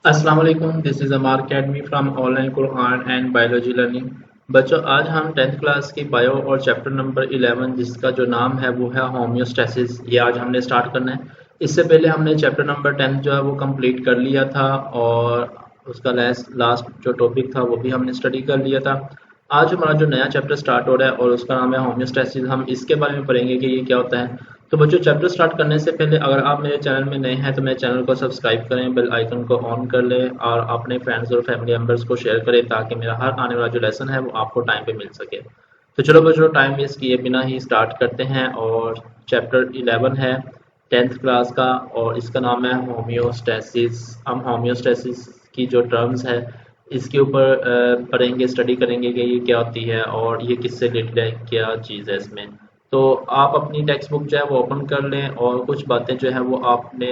अस्सलाम वालेकुम, this is Amar academy from online Quran and biology learning. बच्चों, आज हम 10th क्लास की बायो और चैप्टर नंबर 11 जिसका जो नाम है वो है होम्योस्टैसिस, ये आज हमने स्टार्ट करना है। इससे पहले हमने चैप्टर नंबर 10 जो है वो कंप्लीट कर लिया था और उसका लास्ट जो टॉपिक था वो भी हमने स्टडी कर लिया था। आज हमारा जो नया चैप्टर स्टार्ट हो रहा है और उसका नाम है होम्योस्टैसिस। हम इसके बारे में पढ़ेंगे कि ये क्या होता है। तो बच्चों, चैप्टर स्टार्ट करने से पहले अगर आप मेरे चैनल में नए हैं तो मेरे चैनल को सब्सक्राइब करें, बेल आइकन को ऑन कर लें और अपने फ्रेंड्स और फैमिली मेम्बर्स को शेयर करें ताकि मेरा हर आने वाला जो लेसन है वो आपको टाइम पे मिल सके। तो चलो बच्चों, टाइम वेस्ट किए बिना ही स्टार्ट करते हैं। और चैप्टर 11 है 10th क्लास का और इसका नाम है होम्योस्टैसिस। हम होम्योस्टैसिस की जो टर्म्स है इसके ऊपर पढ़ेंगे, स्टडी करेंगे कि ये क्या होती है और ये किससे रिलेटेड है, क्या चीज़ है इसमें। तो आप अपनी टेक्स्ट बुक जो है वो ओपन कर लें और कुछ बातें जो है वो आपने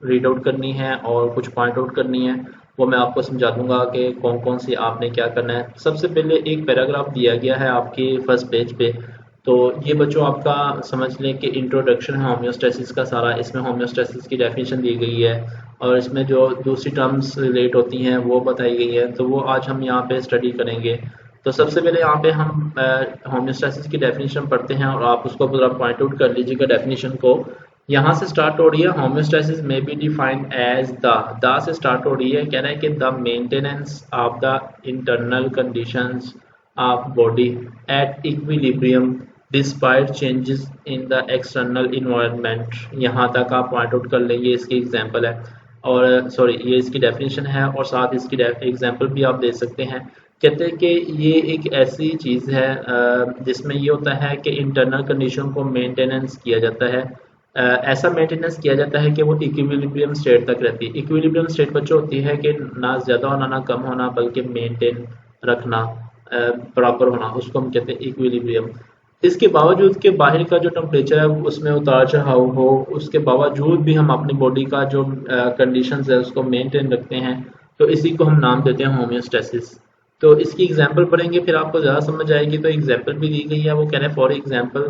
रीड आउट करनी है और कुछ पॉइंट आउट करनी है। वो मैं आपको समझा दूंगा कि कौन कौन सी आपने क्या करना है। सबसे पहले एक पैराग्राफ दिया गया है आपकी फर्स्ट पेज पे। तो ये बच्चों आपका समझ लें कि इंट्रोडक्शन है होम्योस्टैसिस का सारा। इसमें होम्योस्टैसिस की डेफिनेशन दी गई है और इसमें जो दूसरी टर्म्स रिलेट होती हैं वो बताई गई है, तो वो आज हम यहाँ पे स्टडी करेंगे। तो सबसे पहले यहाँ पे हम होम्योस्टैसिस की डेफिनेशन पढ़ते हैं और आप उसको पूरा पॉइंट आउट कर लीजिएगा डेफिनेशन को। यहाँ से स्टार्ट हो रही है, होम्योस्टैसिस में बी डिफाइंड एज द से स्टार्ट हो रही है। कह रहा है कि the maintenance of the internal conditions of body at equilibrium despite changes in the external environment. यहाँ तक आप पॉइंट आउट कर लेंगे, इसकी एग्जांपल है और सॉरी ये इसकी डेफिनेशन है और साथ इसकी एग्जांपल भी आप दे सकते हैं। कहते हैं कि ये एक ऐसी चीज़ है जिसमें ये होता है कि इंटरनल कंडीशन को मेंटेनेंस किया जाता है। ऐसा मेंटेनेंस किया जाता है कि वो इक्विलिब्रियम स्टेट तक रहती है। इक्विलिब्रियम स्टेट बच्चों होती है कि ना ज़्यादा होना ना कम होना बल्कि मेंटेन रखना, बराबर होना, उसको हम कहते हैं इक्विलिब्रियम। इसके बावजूद कि बाहर का जो टेम्परेचर है उसमें उतार चढ़ाव हो, उसके बावजूद भी हम अपनी बॉडी का जो कंडीशंस है उसको मेंटेन रखते हैं। तो इसी को हम नाम देते हैं होम्योस्टैसिस। तो इसकी एग्जांपल पढ़ेंगे फिर आपको ज़्यादा समझ आएगी। तो एग्जांपल भी दी गई है, वो कह रहे हैं for example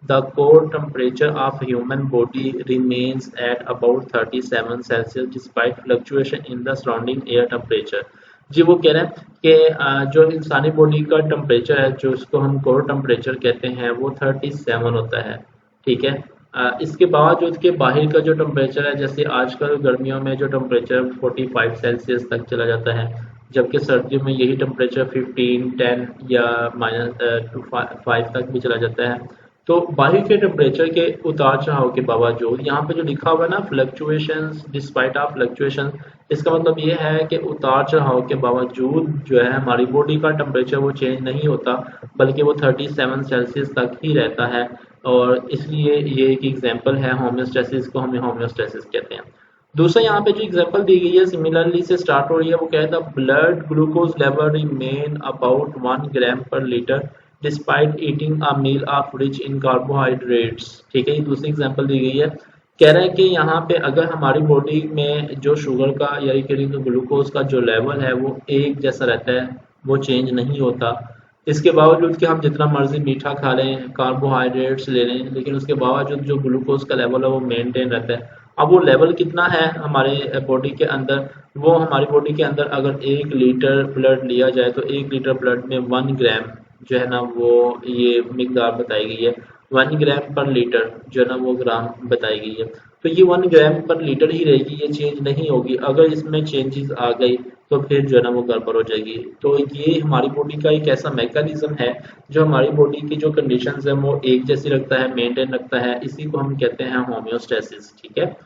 the core temperature of human body remains at about 37 Celsius despite fluctuation in the surrounding air temperature. जी वो कह रहे हैं कि जो इंसानी बॉडी का टेम्परेचर है, जो उसको हम कोर टेम्परेचर कहते हैं, वो 37 होता है। ठीक है। इसके बावजूद के बाहर का जो टेम्परेचर है, जैसे आजकल गर्मियों में जो टेम्परेचर 45 सेल्सियस तक चला जाता है, जबकि सर्दियों में यही टेम्परेचर 15, 10 या -5 तक भी चला जाता है। तो बाहर के टेम्परेचर के उतार चढ़ाव के बावजूद यहाँ पे जो लिखा हुआ है ना फ्लक्चुएशंस डिस्पाइट ऑफ फ्लक्चुएशन, इसका मतलब ये है कि उतार चढ़ाव के बावजूद जो है हमारी बॉडी का टेम्परेचर वो चेंज नहीं होता, बल्कि वो 37 सेल्सियस तक ही रहता है। और इसलिए ये एक एग्जांपल है होम्योस्टैसिस को, हमें होम्योस्टैसिस कहते हैं। दूसरा यहाँ पे जो एग्जांपल दी गई है सिमिलरली से स्टार्ट हो रही है, वो क्या है, the blood glucose level remain about 1 gram per litre despite eating a meal of rich in carbohydrates. ठीक है, ये दूसरी एग्जांपल दी गई है। कह रहा है कि यहाँ पे अगर हमारी बॉडी में जो शुगर का या ग्लूकोज का जो लेवल है वो एक जैसा रहता है, वो चेंज नहीं होता। इसके बावजूद कि हम जितना मर्जी मीठा खा लें, कार्बोहाइड्रेट्स ले लें, लेकिन उसके बावजूद जो ग्लूकोज का लेवल है वो मेंटेन रहता है। अब वो लेवल कितना है हमारे बॉडी के अंदर, वो हमारी बॉडी के अंदर अगर 1 लीटर ब्लड लिया जाए तो 1 लीटर ब्लड में 1 ग्राम जो है ना वो ये मिकदार बताई गई है। 1 ग्राम पर लीटर जो है ना वो ग्राम बताई गई है। तो ये 1 ग्राम पर लीटर ही रहेगी, ये चेंज नहीं होगी। अगर इसमें चेंजेस आ गई तो फिर जो है ना वो गड़बड़ हो जाएगी। तो ये हमारी बॉडी का एक ऐसा मैकेनिज्म है जो हमारी बॉडी की जो कंडीशंस है वो एक जैसी रखता है, मेंटेन रखता है। इसी को हम कहते हैं होम्योस्टैसिस। ठीक है।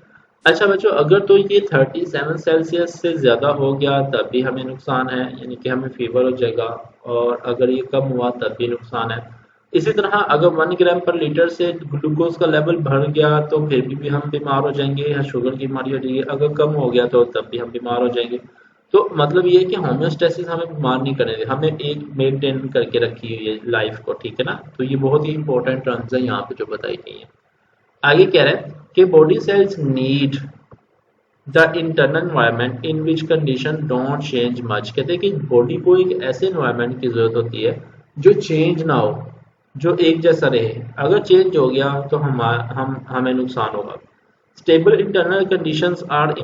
अच्छा बच्चों, अगर तो ये 37 सेल्सियस से ज़्यादा हो गया तब भी हमें नुकसान है, यानी कि हमें फीवर हो जाएगा। और अगर ये कम हुआ तब भी नुकसान है। इसी तरह अगर 1 ग्राम पर लीटर से ग्लूकोज का लेवल बढ़ गया तो फिर भी हम बीमार हो जाएंगे या शुगर की बीमारी हो जाएगी। अगर कम हो गया तो तब भी हम बीमार हो जाएंगे। तो मतलब ये है कि होम्योस्टैसिस हमें बीमार नहीं करने दे, हमें एक मेंटेन करके रखी हुई है लाइफ को। ठीक है ना। तो ये बहुत ही इंपॉर्टेंट टर्म्स है यहाँ पे जो बताई गई है। आगे कह रहा है कि body cells need the internal environment in which condition don't change much. कहते हैं कि बॉडी को एक ऐसे एनवायरनमेंट की जरूरत होती है जो चेंज ना हो, जो एक जैसा रहे। अगर चेंज हो गया तो हमें नुकसान होगा। Stable internal conditions are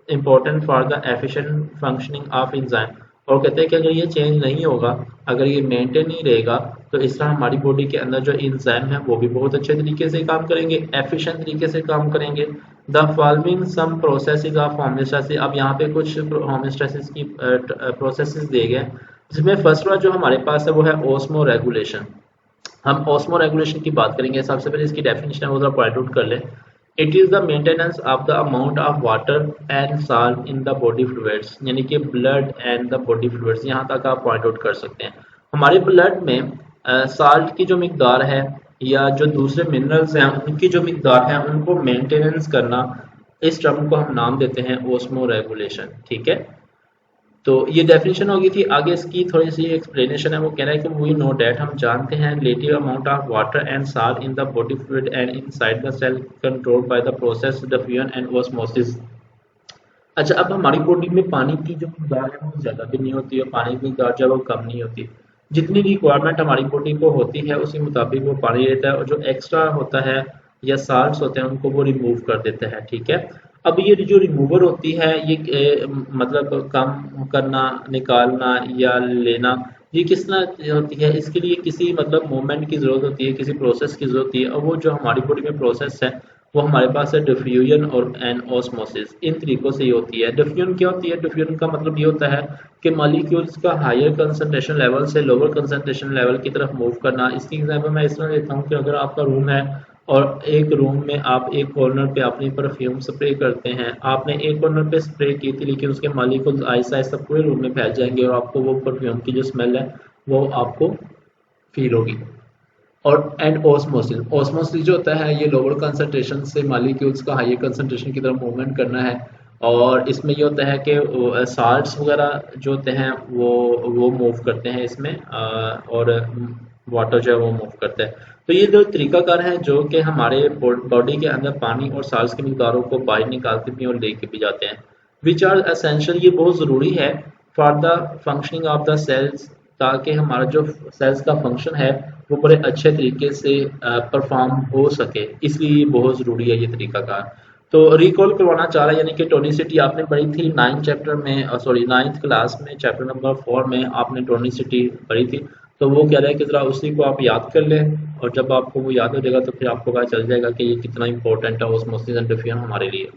important for the efficient functioning of enzyme। और कहते हैं कि अगर ये चेंज नहीं होगा, अगर ये मेंटेन नहीं रहेगा, तो इस तरह हमारी बॉडी के अंदर जो इंजाइम है वो भी बहुत अच्छे तरीके से काम करेंगे, एफिशिएंट तरीके से काम करेंगे। The following some processes of homeostasis. अब यहाँ पे कुछ होम्योस्टेसिस की प्रोसेसेस दिए गए, जिसमें फर्स्ट वाला जो हमारे पास है वो है ऑस्मो रेगुलेशन। हम ऑस्मो रेगुलेशन की बात करेंगे। सबसे पहले इसकी डेफिनेशन है वो जरा पॉइंट आउट कर लें। It is the maintenance of the amount of water and salt in the body fluids, यानी कि blood and the body fluids, यहाँ तक आप पॉइंट आउट कर सकते हैं। हमारे ब्लड में साल्ट की जो मिकदार है या जो दूसरे मिनरल्स हैं उनकी जो मिकदार है उनको मेंटेनेंस करना, इस टर्म को हम नाम देते हैं ऑस्मो रेगुलेशन। ठीक है, तो ये डेफिनेशन होगी थी। आगे इसकी थोड़ी सी एक्सप्लेनेशन है, वो कह रहा है कि वी नो डैट, हम जानते हैं, relative amount of water and salt in the body fluid and inside the cell controlled by the process diffusion and osmosis. अच्छा, अब हमारी बॉडी में पानी की जो मिकदार है वो ज़्यादा भी नहीं होती और पानी की मिकदार जो है वो कम नहीं होती। जितनी रिक्वायरमेंट हमारी बॉडी को होती है उसी मुताबिक वो पानी लेता है, और जो एक्स्ट्रा होता है या साल्ट्स होते हैं उनको वो रिमूव कर देता है। ठीक है, अब ये जो रिमूवर होती है ये मतलब कम करना, निकालना या लेना, ये किस तरह होती है, इसके लिए किसी मतलब मूवमेंट की ज़रूरत होती है, किसी प्रोसेस की ज़रूरत होती है, और वो जो हमारी बॉडी में प्रोसेस है वो हमारे पास है डिफ्यूजन और एंड ऑस्मोसिस। इन तरीकों से ये होती है। डिफ्यूजन क्या होती है? डिफ्यूजन का मतलब ये होता है कि मॉलिक्यूल्स का हायर कंसंट्रेशन लेवल से लोअर कंसंट्रेशन लेवल की तरफ मूव करना। इसकी एग्जांपल मैं इस तरह देता हूँ कि अगर आपका रूम है और एक रूम में आप एक कॉर्नर पे अपनी परफ्यूम स्प्रे करते हैं, आपने एक कॉर्नर पे स्प्रे की थी लेकिन उसके मॉलिक्यूल्स आहिस्ता आहिस्ता पूरे रूम में फैल जाएंगे और आपको वो परफ्यूम की जो स्मेल है वो आपको फील होगी। और एंड ऑस्मोसिस, ऑस्मोसिस जो होता है ये लोअर कंसंट्रेशन से मॉलिक्यूल्स का हायर कंसंट्रेशन की तरफ मूवमेंट करना है, और इसमें ये होता है कि साल्ट्स वगैरह जो होते हैं वो मूव करते हैं इसमें, और वाटर जो है वो मूव करता है। तो ये जो तरीकाकार है जो कि हमारे बॉडी के अंदर पानी और साल्ट्स की मिकदारों को बाहर निकालते भी और लेके भी जाते हैं, विच आर एसेंशियल, ये बहुत ज़रूरी है for the functioning of the cells, ताकि हमारा जो सेल्स का फंक्शन है वो बड़े अच्छे तरीके से परफॉर्म हो सके, इसलिए बहुत ज़रूरी है ये तरीकाकार। तो रिकॉल करवाना चाह रहा है, यानी कि टोनिसिटी आपने पढ़ी थी 9th क्लास में, चैप्टर नंबर 4 में आपने टोनिसिटी पढ़ी थी। तो वो कह रहा है कि ज़रा उसी को आप याद कर लें, और जब आपको वो याद हो जाएगा तो फिर आपको पता चल जाएगा कि ये कितना इंपॉर्टेंट है ऑस्मोसिस एंड डिफ्यूजन हमारे लिए।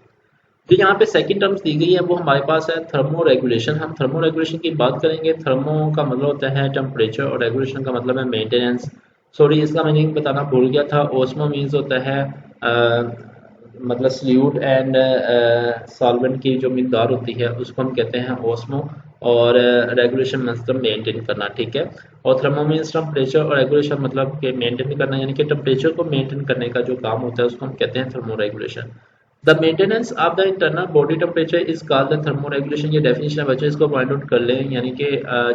तो यहाँ पे सेकंड टर्म्स दी गई है वो हमारे पास है थर्मो रेगुलेशन। हम थर्मो रेगुलेशन की बात करेंगे। थर्मो का मतलब होता है टेम्परेचर और रेगुलेशन का मतलब है मेंटेनेंस। सॉरी, इसका मीनिंग बताना भूल गया था। ओस्मो मीन्स होता है मतलब सल्यूट एंड सॉल्वेंट की जो मिकदार होती है उसको हम कहते हैं ओस्मो, और रेगुलेशन मतलब मेंटेन करना। ठीक है, और थर्मो मीन्स टेम्परेचर और रेगुलेशन मतलब कि मेंटेन करना, यानी कि टेम्परेचर को मेंटेन करने का जो काम होता है उसको हम कहते हैं thermo regulation. The maintenance of the internal body temperature is called the thermo regulation. ये डेफिनेशन है बच्चों, इसको पॉइंट आउट कर लें, यानी कि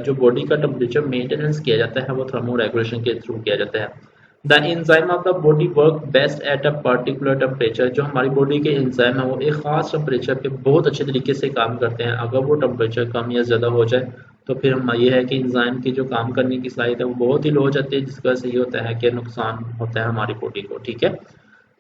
जो बॉडी का टेम्परेचर मेंटेनेंस किया जाता है वो थर्मो रेगुलेशन के थ्रू किया जाता है। The enzyme of the body work best at a particular temperature. जो हमारी बॉडी के एंजाइम है वो एक खास टेम्परेचर पे बहुत अच्छे तरीके से काम करते हैं। अगर वो टेम्परेचर कम या ज़्यादा हो जाए तो फिर हम ये है कि एंजाइम की जो काम करने की सलाहियत है वो बहुत ही लो हो जाती है, जिसकी वजह से ये होता है कि नुकसान होता है हमारी बॉडी को। ठीक है,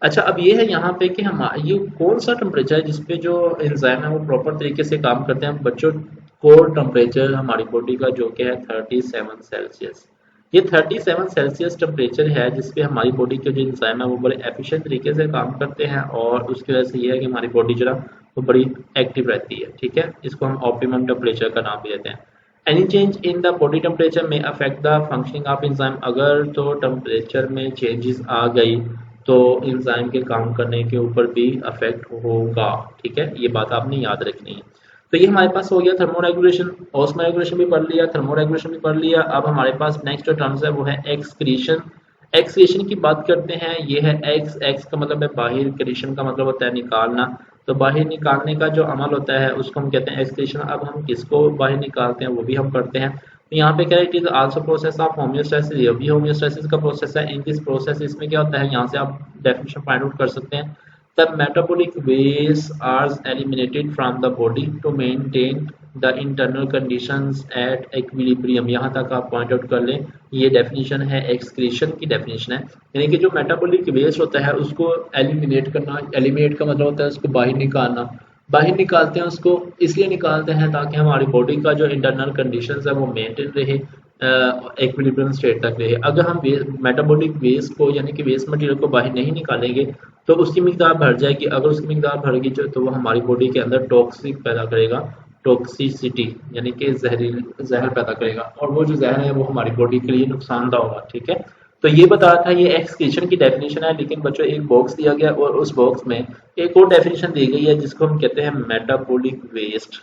अच्छा, अब ये है यहाँ पे कि हम ये कौन सा टेम्परेचर है जिसपे जो एंजाइम है वो प्रॉपर तरीके से काम करते हैं। बच्चों, कोर टेम्परेचर हमारी बॉडी का जो कि है 37 सेल्सियस। ये 37 सेल्सियस टेम्परेचर है जिसपे हमारी बॉडी के जो एंजाइम है वो बड़े एफिशिएंट तरीके से काम करते हैं, और उसकी वजह से ये है कि हमारी बॉडी जो है वो बड़ी एक्टिव रहती है। ठीक है, इसको हम ऑप्टिमम टेम्परेचर का नाम भी देते हैं। Any change in the body temperature में affect the functioning of enzyme. अगर तो टेम्परेचर में चेंजेस आ गई तो एंजाइम के काम करने के ऊपर भी अफेक्ट होगा। ठीक है, ये बात आपने याद रखनी है। तो ये हमारे पास हो गया थर्मो रेगुलेशन। ऑस्मो रेगुलेशन भी पढ़ लिया, थर्मो रेगुलेशन भी पढ़ लिया। अब हमारे पास नेक्स्ट जो टर्म्स है वो है एक्सक्रीशन। एक्सक्रीशन की बात करते हैं। ये है एक्स, एक्स का मतलब है बाहर, क्रीशन का मतलब होता है निकालना। तो बाहर निकालने का जो अमल होता है उसको हम कहते हैं एक्सक्रीशन। अब हम किसको बाहर निकालते हैं वो भी हम पढ़ते हैं। तो यहाँ पे क्या है, it is also process of homeostasis. ये भी होम्योस्टेसिस का प्रोसेस है। इन दिस प्रोसेस इसमें क्या होता है, यहाँ से आप डेफिनेशन फाइंड आउट कर सकते हैं। The metabolic waste are eliminated from the body to maintain the internal conditions at equilibrium, यहाँ तक आप पॉइंट आउट कर लें। ये डेफिनेशन है, एक्सक्रीशन की डेफिनेशन है, यानी कि जो मेटाबॉलिक वेस्ट होता है उसको एलिमिनेट करना। एलिमिनेट का मतलब होता है उसको बाहर निकालना। बाहर निकालते हैं उसको, इसलिए निकालते हैं ताकि हमारी बॉडी का जो इंटरनल कंडीशंस है वो मेंटेन रहे, इक्विलिब्रियम स्टेट तक रहे। अगर हम मेटाबॉलिक वेस्ट को यानी कि वेस्ट मटेरियल को बाहर नहीं निकालेंगे तो उसकी मिकदार बढ़ जाएगी। अगर उसकी मिकदार बढ़ेगी तो वो हमारी बॉडी के अंदर टॉक्सिक पैदा करेगा, टॉक्सिसिटी यानी कि जहर पैदा करेगा, और वो जो जहर है वो हमारी बॉडी के लिए नुकसानदा होगा। ठीक है, तो ये बता रहा था, ये एक्सक्रीशन की डेफिनेशन है। लेकिन बच्चों एक बॉक्स दिया गया और उस बॉक्स में एक और डेफिनेशन दी गई है जिसको हम कहते हैं मेटाबॉलिक वेस्ट।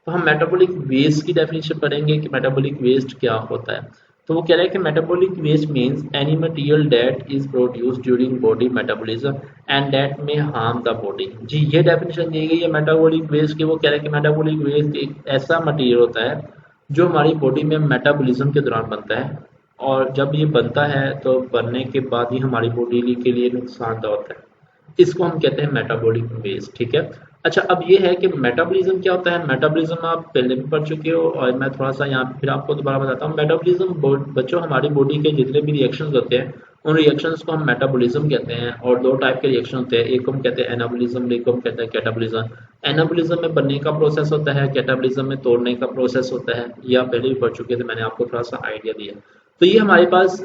तो हम मेटाबॉलिक वेस्ट की डेफिनेशन पढ़ेंगे कि मेटाबॉलिक वेस्ट क्या होता है। तो वो कह रहा है कि metabolic waste means any material that is produced during body metabolism and that may harm the body. जी, ये डेफिनेशन दी गई है मेटाबॉलिक वेस्ट की। वो कह रहा है कि मेटाबॉलिक वेस्ट एक ऐसा मटेरियल होता है जो हमारी बॉडी में मेटाबॉलिज्म के दौरान बनता है, और जब ये बनता है तो बनने के बाद ही हमारी बॉडी के लिए नुकसानदायक होता है। इसको हम कहते हैं मेटाबॉलिक वेस्ट। ठीक है, अच्छा अब ये है कि मेटाबॉलिज्म क्या होता है। मेटाबॉलिज्म आप पहले भी पढ़ चुके हो और मैं थोड़ा सा यहाँ फिर आपको दोबारा बताता हूँ। मेटाबॉलिज्म बच्चों हमारी बॉडी के जितने भी रिएक्शंस होते हैं उन रिएक्शंस को हम मेटाबॉलिज्म कहते हैं। और दो टाइप के रिएक्शन होते हैं, एक हम कहते हैं एनाबॉलिज्म, एक हम कहते हैं कैटाबॉलिज्म। एनाबॉलिज्म में बनने का प्रोसेस होता है, कैटाबॉलिज्म में तोड़ने का प्रोसेस होता है। ये आप पहले भी पढ़ चुके थे, मैंने आपको थोड़ा सा आइडिया दिया। तो ये हमारे पास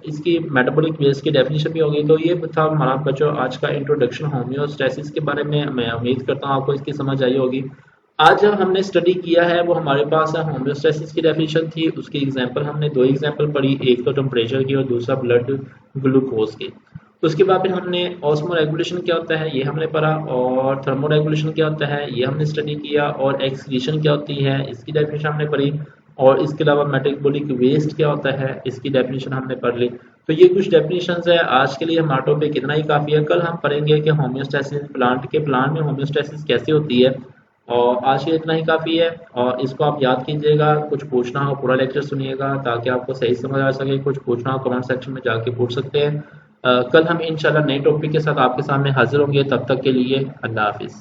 इसकी मेटाबॉलिक वेस्ट की डेफिनेशन भी होगी। तो ये था हमारा बच्चों आज का इंट्रोडक्शन होम्योस्टैसिस के बारे में। मैं उम्मीद करता हूँ आपको इसकी समझ आई होगी। आज जो हमने स्टडी किया है वो हमारे पास है होम्योस्टैसिस की डेफिनेशन थी, उसकी एग्जांपल हमने दो एग्जांपल पढ़ी, एक तो टेम्परेचर की और दूसरा ब्लड ग्लूकोज की। उसके बाद फिर हमने ऑस्मो रेगुलेशन क्या होता है ये हमने पढ़ा, और थर्मो रेगुलेशन क्या होता है ये हमने स्टडी किया, और एक्सक्रीशन क्या होती है इसकी डेफिनेशन हमने पढ़ी, और इसके अलावा मेटाबॉलिक वेस्ट क्या होता है इसकी डेफिनेशन हमने पढ़ ली। तो ये कुछ डेफिनेशंस है। आज के लिए हमारा टॉपिक इतना ही काफ़ी है। कल हम पढ़ेंगे कि होम्योस्टैसिस प्लांट में होम्योस्टैसिस कैसे होती है। और आज के लिए इतना ही काफ़ी है, और इसको आप याद कीजिएगा। कुछ पूछना हो पूरा लेक्चर सुनिएगा ताकि आपको सही समझ आ सके। कुछ पूछना हो कमेंट सेक्शन में जाके पूछ सकते हैं। कल हम इंशाल्लाह नए टॉपिक के साथ आपके सामने हाजिर होंगे। तब तक के लिए अल्लाह हाफिज़।